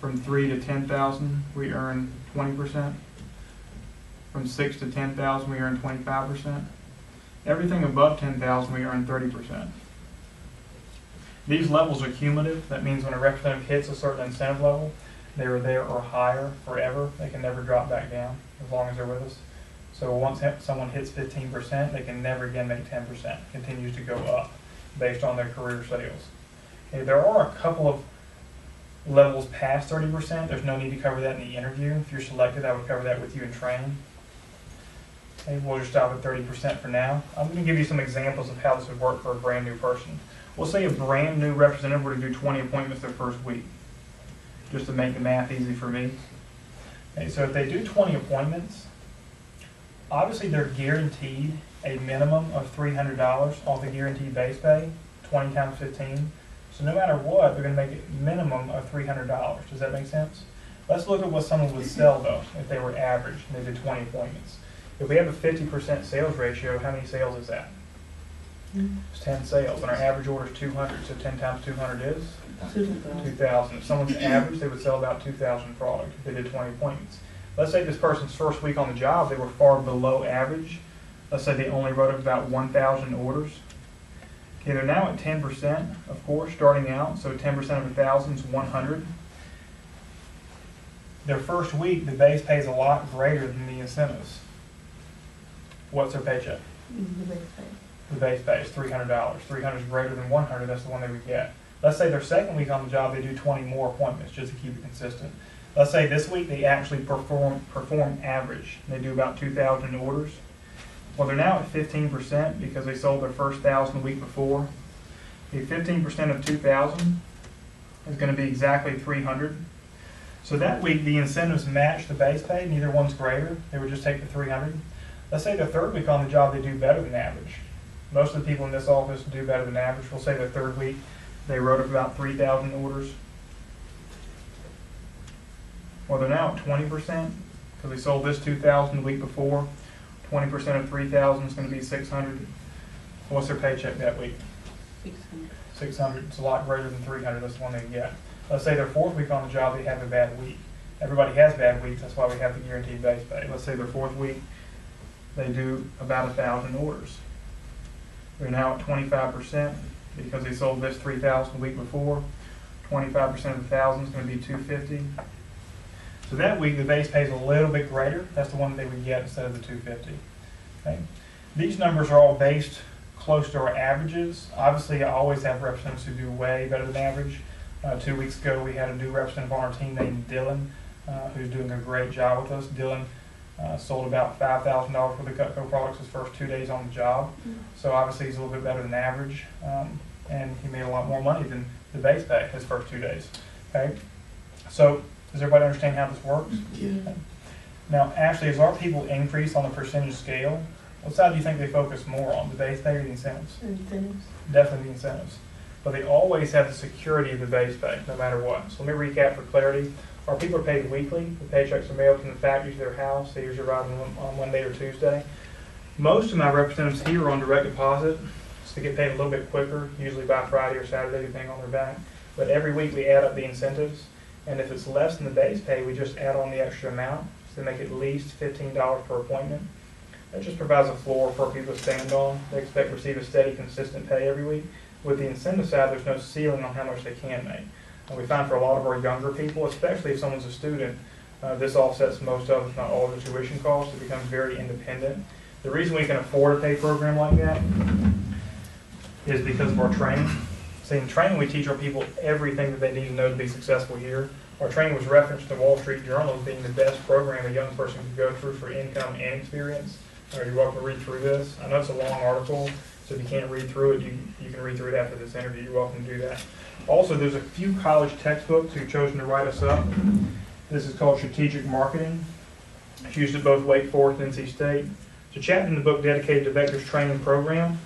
From 3 to 10,000, we earn 20%. From 6 to 10,000, we earn 25%. Everything above 10,000, we earn 30%. These levels are cumulative. That means when a representative hits a certain incentive level, they are there or higher forever. They can never drop back down as long as they're with us. So once someone hits 15%, they can never again make 10%. Continues to go up based on their career sales. Okay, there are a couple of levels past 30%. There's no need to cover that in the interview. If you're selected, I would cover that with you in training. Okay, we'll just stop at 30% for now. I'm going to give you some examples of how this would work for a brand new person. We'll say a brand new representative were to do 20 appointments their first week, just to make the math easy for me. Okay, so if they do 20 appointments, obviously they're guaranteed a minimum of $300 off the guaranteed base pay, 20 times 15. So no matter what, they're going to make it minimum of $300. Does that make sense? Let's look at what someone would sell though, if they were average and they did 20 appointments. If we have a 50% sales ratio, how many sales is that? It's 10 sales, and our average order is 200, so 10 times 200 is? 2,000. If someone's average, they would sell about 2,000 products if they did 20 appointments. Let's say this person's first week on the job, they were far below average. Let's say they only wrote up about 1,000 orders. Okay, they're now at 10%, of course, starting out, so 10% of 1,000 is 100. Their first week, the base pay is a lot greater than the incentives. What's their paycheck? The base pay. The base pay is $300. 300 is greater than 100, that's the one they would get. Let's say their second week on the job, they do 20 more appointments just to keep it consistent. Let's say this week they actually perform average. They do about 2,000 orders. Well, they're now at 15% because they sold their first 1,000 the week before. The 15% of 2,000 is going to be exactly 300. So that week the incentives match the base pay, neither one's greater. They would just take the 300. Let's say the third week on the job they do better than average. Most of the people in this office do better than average. We'll say the third week they wrote up about 3,000 orders. Well, they're now at 20% because they sold this 2,000 the week before. 20% of 3,000 is going to be 600. What's their paycheck that week? 600. 600. It's a lot greater than 300. That's the one they get. Let's say their fourth week on the job they have a bad week. Everybody has bad weeks. That's why we have the guaranteed base pay. Let's say their fourth week they do about 1,000 orders. They're now at 25% because they sold this 3,000 the week before. 25% of 1,000 is going to be 250. So that week the base pay is a little bit greater. That's the one they would get instead of the 250. Okay. These numbers are all based close to our averages. Obviously, I always have representatives who do way better than average. 2 weeks ago, we had a new representative on our team named Dylan, who's doing a great job with us. Dylan sold about $5,000 worth of Cutco products his first 2 days on the job. So obviously, he's a little bit better than average, and he made a lot more money than the base pay his first 2 days. Okay. So does everybody understand how this works? Yeah. Now, Ashley, as our people increase on the percentage scale, what side do you think they focus more on, the base pay or the incentives? Incentives. Definitely the incentives. But they always have the security of the base pay, no matter what. So let me recap for clarity. Our people are paid weekly. The paychecks are mailed from the factory to their house. They usually arrive on Monday or Tuesday. Most of my representatives here are on direct deposit, so they get paid a little bit quicker, usually by Friday or Saturday, depending on their bank. But every week we add up the incentives. And if it's less than the base pay, we just add on the extra amount to make at least $15 per appointment. That just provides a floor for people to stand on. They expect to receive a steady, consistent pay every week. With the incentive side, there's no ceiling on how much they can make. And we find for a lot of our younger people, especially if someone's a student, this offsets most of, if not all, of the tuition costs. It becomes very independent. The reason we can afford a pay program like that is because of our training. See, in training, we teach our people everything that they need to know to be successful here. Our training was referenced in the Wall Street Journal as being the best program a young person could go through for income and experience. You're welcome to read through this. I know it's a long article, so if you can't read through it, you can read through it after this interview. You're welcome to do that. Also, there's a few college textbooks who've chosen to write us up. This is called Strategic Marketing. It's used at both Wake Forest and NC State. It's a chapter in the book dedicated to Vector's training program.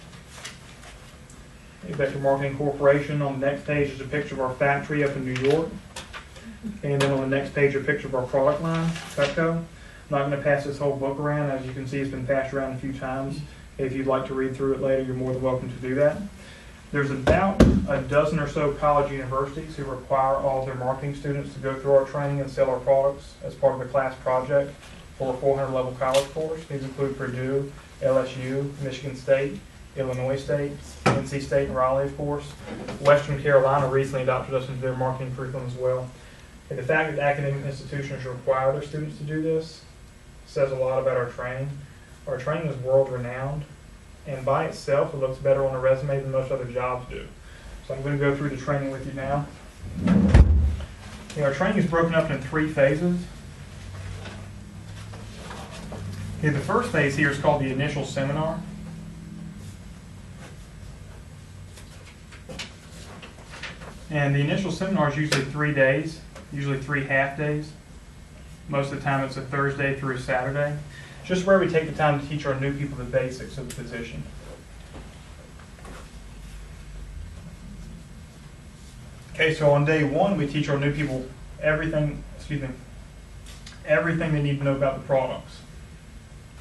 Vector Marketing Corporation. On the next page is a picture of our factory up in New York. And then on the next page, a picture of our product line, Cutco. I'm not going to pass this whole book around. As you can see, it's been passed around a few times. If you'd like to read through it later, you're more than welcome to do that. There's about a dozen or so college universities who require all of their marketing students to go through our training and sell our products as part of a class project for a 400-level college course. These include Purdue, LSU, Michigan State, Illinois State, NC State, and Raleigh, of course. Western Carolina recently adopted us into their marketing curriculum as well. And the fact that academic institutions require their students to do this says a lot about our training. our training is world-renowned, and by itself, it looks better on a resume than most other jobs do. So I'm going to go through the training with you now. Okay, our training is broken up into 3 phases. Okay, the first phase here is called the initial seminar. And the initial seminar is usually 3 days, usually 3 half days. Most of the time it's a Thursday through a Saturday. It's just where we take the time to teach our new people the basics of the position. Okay, so on day 1, we teach our new people everything they need to know about the products.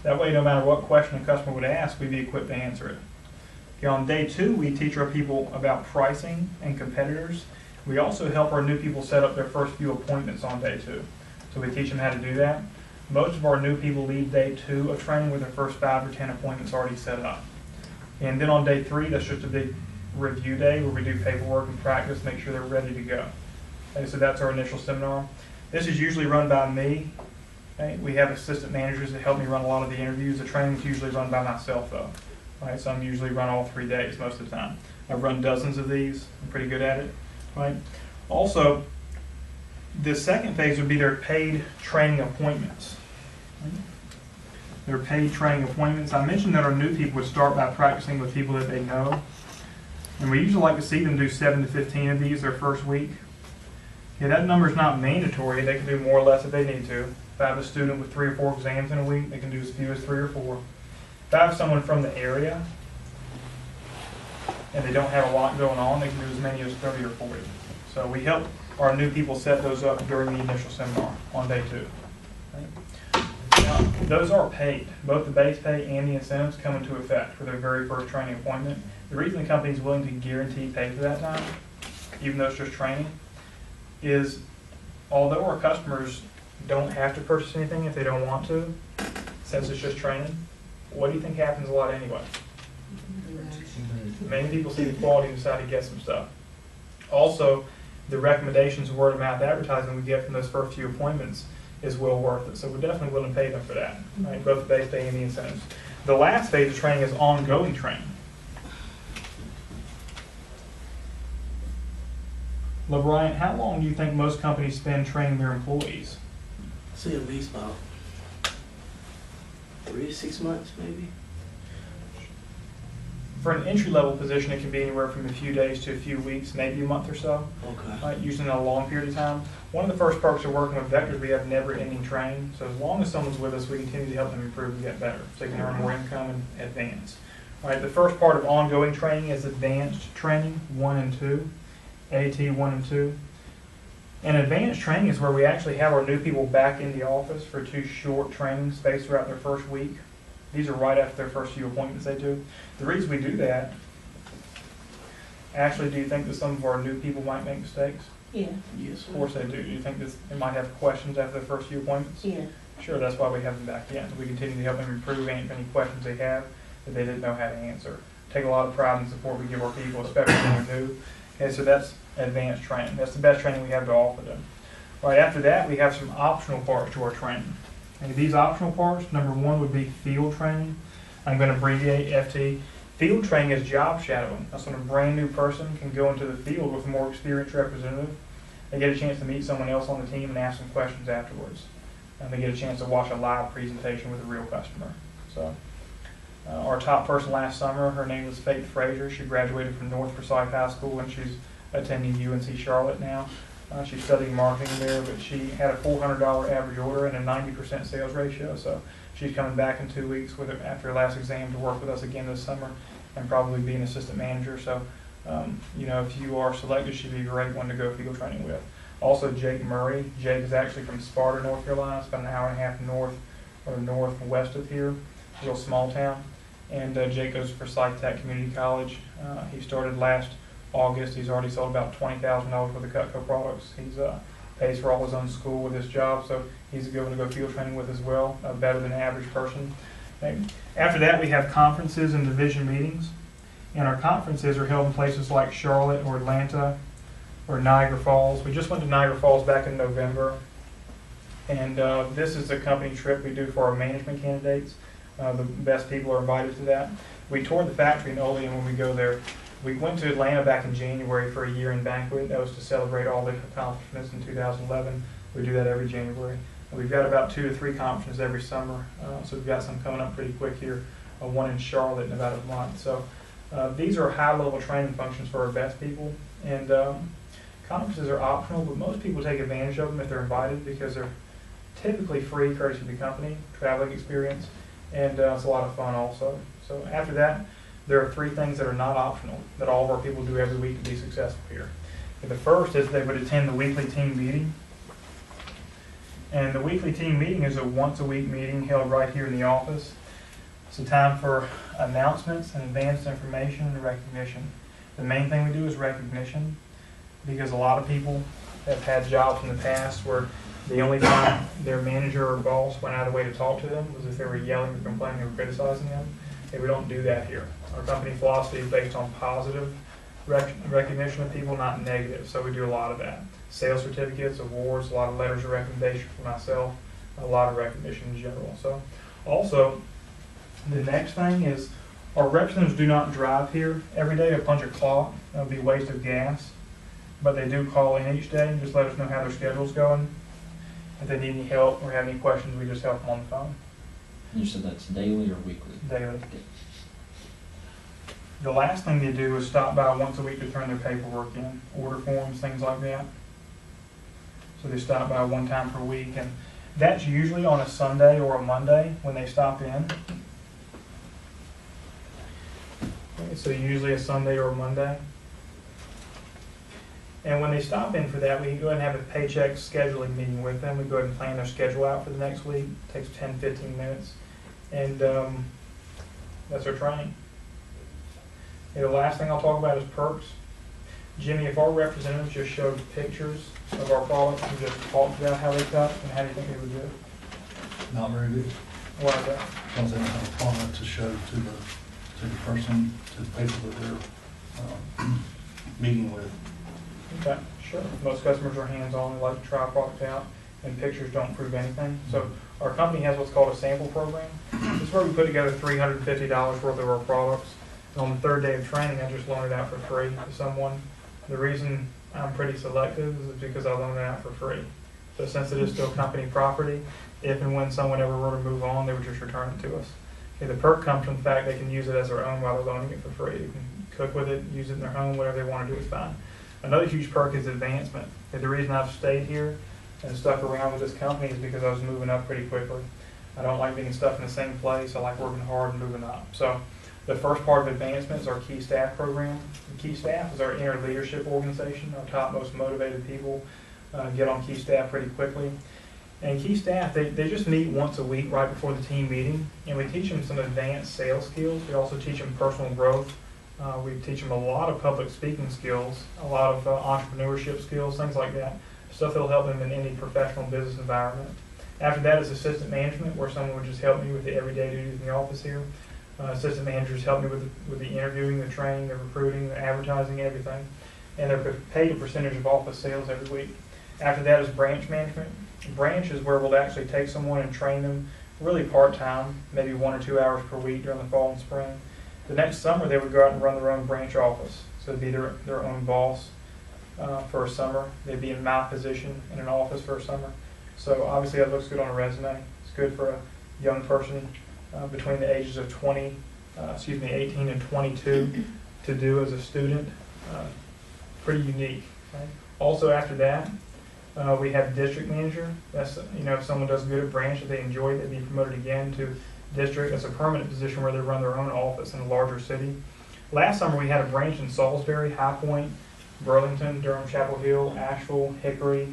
That way, no matter what question a customer would ask, we'd be equipped to answer it. Okay, on day 2, we teach our people about pricing and competitors. We also help our new people set up their first few appointments on day 2. So we teach them how to do that. Most of our new people leave day 2 of training with their first 5 or 10 appointments already set up. And then on day 3, that's just a big review day where we do paperwork and practice, make sure they're ready to go. Okay, so that's our initial seminar. This is usually run by me. Okay, we have assistant managers that help me run a lot of the interviews. The training is usually run by myself though. Right, so I'm usually run all 3 days most of the time. I've run dozens of these. I'm pretty good at it. Right. Also, the second phase would be their paid training appointments. Their paid training appointments. I mentioned that our new people would start by practicing with people that they know. And we usually like to see them do 7 to 15 of these their first week. Yeah, that number is not mandatory. They can do more or less if they need to. If I have a student with 3 or 4 exams in a week, they can do as few as 3 or 4. If I have someone from the area and they don't have a lot going on, they can do as many as 30 or 40. So we help our new people set those up during the initial seminar on day 2. Right? Now, those are paid. Both the base pay and the incentives come into effect for their very first training appointment. The reason the company is willing to guarantee pay for that time, even though it's just training, is although our customers don't have to purchase anything if they don't want to, since it's just training, what do you think happens a lot anyway? Many people see the quality and decide to get some stuff. Also, the recommendations and word of mouth advertising we get from those first few appointments is well worth it. So we're definitely willing to pay them for that, right? Both the base pay and the incentives. The last phase of training is ongoing training. LeBryant, how long do you think most companies spend training their employees? See, at least about 3 to 6 months, maybe. For an entry-level position, it can be anywhere from a few days to a few weeks, maybe a month or so. Okay. Right, usually in a long period of time. One of the first perks of working with Vectors, we have never-ending training. So as long as someone's with us, we continue to help them improve and get better, so they can earn more income and advance. All right, the first part of ongoing training is advanced training 1 and 2, AT 1 and 2. And advanced training is where we actually have our new people back in the office for 2 short trainings spaced throughout their first week. These are right after their first few appointments they do. The reason we do that, Ashley, do you think that some of our new people might make mistakes? Yeah. Yes. Of course they do. Do you think that they might have questions after their first few appointments? Yeah. Sure, that's why we have them back in. We continue to help them improve any questions they have that they didn't know how to answer. Take a lot of pride and support we give our people, especially when they're new. Okay, so that's advanced training. That's the best training we have to offer them. All right, after that, we have some optional parts to our training. And these optional parts, number 1 would be field training. I'm going to abbreviate FT. Field training is job shadowing. That's when a brand new person can go into the field with a more experienced representative. They get a chance to meet someone else on the team and ask them questions afterwards. And they get a chance to watch a live presentation with a real customer. So, our top person last summer, her name was Faith Frazier. She graduated from North Forsyth High School and she's attending UNC Charlotte now. She's studying marketing there, but she had a $400 average order and a 90% sales ratio. So she's coming back in 2 weeks after her last exam to work with us again this summer and probably be an assistant manager. So, you know, if you are selected, she'd be a great one to go field training with. Also, Jake Murray. Jake is actually from Sparta, North Carolina. It's about an hour and a half north or northwest of here, a real small town. And Jake goes for Forsyth Tech Community College. He started last August. He's already sold about $20,000 worth of Cutco products. He's pays for all his own school with his job, so he's a good one to go field training with as well, better than an average person. Okay. After that, we have conferences and division meetings, and our conferences are held in places like Charlotte or Atlanta or Niagara Falls. We just went to Niagara Falls back in November, and this is a company trip we do for our management candidates. The best people are invited to that. We toured the factory in Olean when we go there. We went to Atlanta back in January for a year-end banquet. That was to celebrate all the accomplishments in 2011. We do that every January. And we've got about 2 to 3 conferences every summer. So we've got some coming up pretty quick here. One in Charlotte in about a month. So these are high-level training functions for our best people. And conferences are optional, but most people take advantage of them if they're invited because they're typically free, courtesy of the company, traveling experience, and it's a lot of fun also. So after that, there are 3 things that are not optional that all of our people do every week to be successful here. And the first is they would attend the weekly team meeting. And the weekly team meeting is a once-a-week meeting held right here in the office. It's a time for announcements and advanced information and recognition. The main thing we do is recognition because a lot of people have had jobs in the past where the only time their manager or boss went out of the way to talk to them was if they were yelling or complaining or criticizing them. And we don't do that here. Our company philosophy is based on positive recognition of people, not negative. So we do a lot of that. Sales certificates, awards, a lot of letters of recommendation for myself, a lot of recognition in general. So also, the next thing is our representatives do not drive here every day to punch a clock. That would be a waste of gas. But they do call in each day and just let us know how their schedule's going. If they need any help or have any questions, we just help them on the phone. You said that's daily or weekly? Daily. The last thing they do is stop by once a week to turn their paperwork in, order forms, things like that. So they stop by 1 time per week, and that's usually on a Sunday or a Monday when they stop in. Okay, so usually a Sunday or a Monday. And when they stop in for that, we go ahead and have a paycheck scheduling meeting with them. We go ahead and plan their schedule out for the next week. It takes 10, 15 minutes. And that's our training. And the last thing I'll talk about is perks. Jimmy, if our representatives just showed pictures of our products and just talked about how they cut, and how do you think they would do it? Not very good. Why is that? Because they don't have a product to show to the person, to the people that they're meeting with. Okay, sure. Most customers are hands-on. They like to try a product out, and pictures don't prove anything. So our company has what's called a sample program. This is where we put together $350 worth of our products. And on the 3rd day of training, I just loaned it out for free to someone. The reason I'm pretty selective is because I loan it out for free. So since it is still company property, if and when someone ever were to move on, they would just return it to us. Okay, the perk comes from the fact they can use it as their own while they're loaning it for free. They can cook with it, use it in their home, whatever they want to do is fine. Another huge perk is advancement. And the reason I've stayed here and stuck around with this company is because I was moving up pretty quickly. I don't like being stuck in the same place. I like working hard and moving up. So the first part of advancement is our Key Staff program. The Key Staff is our inner leadership organization. Our top most motivated people get on Key Staff pretty quickly. And Key Staff, they just meet once a week right before the team meeting, and we teach them some advanced sales skills. We also teach them personal growth. We teach them a lot of public speaking skills, a lot of entrepreneurship skills, things like that, stuff that will help them in any professional business environment. After that is assistant management, where someone would just help me with the everyday duties in the office here. Assistant managers help me with the interviewing, the training, the recruiting, the advertising, everything. And they're paid a percentage of office sales every week. After that is branch management. Branch is where we'll actually take someone and train them really part-time, maybe 1 or 2 hours per week during the fall and spring. The next summer they would go out and run their own branch office. So they'd be their own boss for a summer. They'd be in my position in an office for a summer. So obviously that looks good on a resume. It's good for a young person between the ages of 18 and 22 to do as a student. Pretty unique. Okay? Also after that, we have district manager. That's, if someone does good at branch, if they enjoy it, they'd be promoted again to district. That's a permanent position where they run their own office in a larger city. Last summer we had a branch in Salisbury, High Point, Burlington, Durham, Chapel Hill, Asheville, Hickory,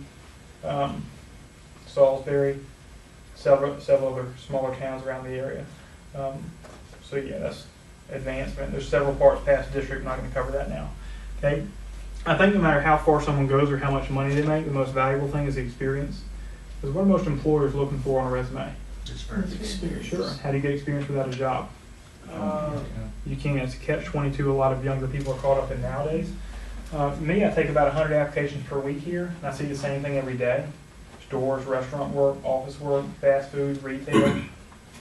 Salisbury, several other smaller towns around the area. So yeah, that's advancement. There's several parts past district. I'm not going to cover that now. Okay. I think no matter how far someone goes or how much money they make, the most valuable thing is the experience. Because what are most employers looking for on a resume? Experience. Sure. How do you get experience without a job? You can't. It's a catch-22 a lot of younger people are caught up in nowadays. Me, I take about 100 applications per week here, and I see the same thing every day. Stores, restaurant work, office work, fast food, retail,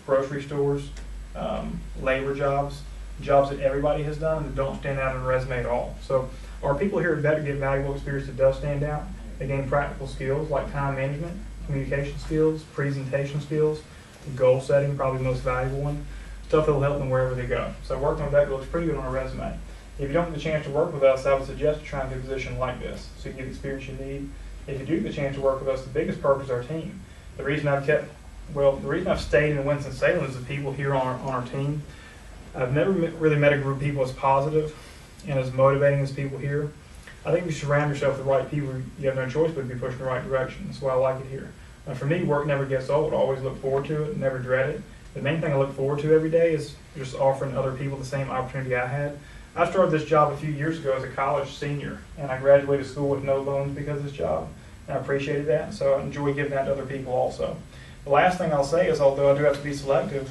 grocery stores, labor jobs, jobs that everybody has done that don't stand out on a resume at all. So our people here at Vet get valuable experience that does stand out. They gain practical skills like time management, communication skills, presentation skills, goal setting, probably the most valuable one, stuff that will help them wherever they go. So working on Vet looks pretty good on a resume. If you don't get the chance to work with us, I would suggest trying to get a position like this so you can get the experience you need. If you do get the chance to work with us, the biggest perk is our team. The reason I've stayed in Winston-Salem is the people here on our team. I've never really met a group of people as positive and as motivating as people here. I think if you surround yourself with the right people, you have no choice but to be pushed in the right direction. That's why I like it here. For me, work never gets old. I always look forward to it, never dread it. The main thing I look forward to every day is just offering other people the same opportunity I had. I started this job a few years ago as a college senior, and I graduated school with no loans because of this job. And I appreciated that, so I enjoy giving that to other people also. The last thing I'll say is, although I do have to be selective,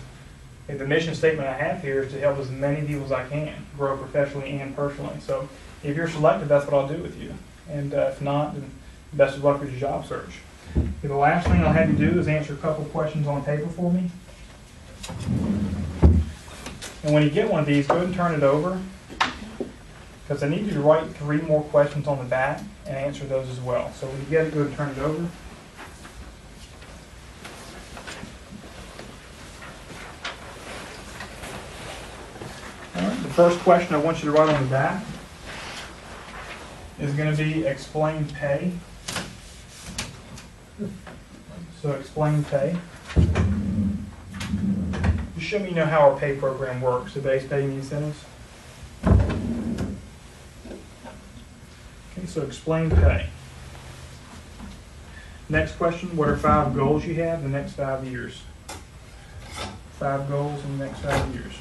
the mission statement I have here is to help as many people as I can grow professionally and personally. So if you're selected, that's what I'll do with you. And if not, then best of luck with your job search. The last thing I'll have you do is answer a couple questions on paper for me. And when you get one of these, go ahead and turn it over, because I need you to write 3 more questions on the back and answer those as well. So when you get it, go ahead and turn it over. All right, the first question I want you to write on the back is going to be explain pay. So explain pay. Just show me how our pay program works, the base pay and the incentives. Okay, so explain pay. Next question, what are 5 goals you have in the next 5 years? 5 goals in the next 5 years.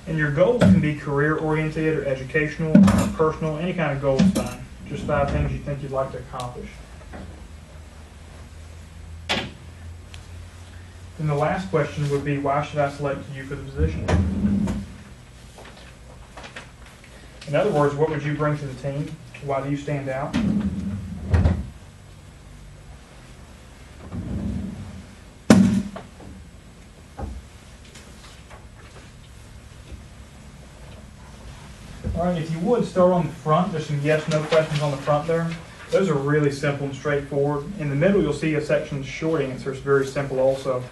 And your goals can be career-oriented or educational, or personal, any kind of goal is fine. Just 5 things you think you'd like to accomplish. And the last question would be, why should I select you for the position? In other words, what would you bring to the team? Why do you stand out? All right, if you would, start on the front. There's some yes/no questions on the front there. Those are really simple and straightforward. In the middle, you'll see a section short answers, very simple also.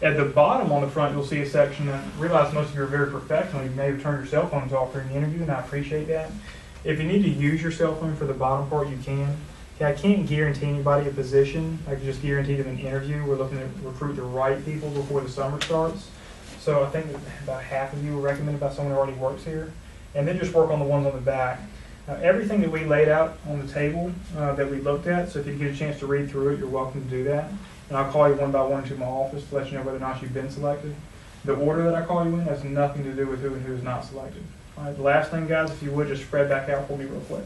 At the bottom on the front, you'll see a section that I realize most of you are very professional. You may have turned your cell phones off during the interview, and I appreciate that. If you need to use your cell phone for the bottom part, you can. Okay, I can't guarantee anybody a position. I can just guarantee them an interview. We're looking to recruit the right people before the summer starts. So I think that about half of you were recommended by someone who already works here. And then just work on the ones on the back. Everything that we laid out on the table that we looked at, so if you get a chance to read through it, you're welcome to do that. And I'll call you one by one to my office to let you know whether or not you've been selected. The order that I call you in has nothing to do with who and who is not selected. All right, the last thing, guys, if you would, just spread back out for me real quick.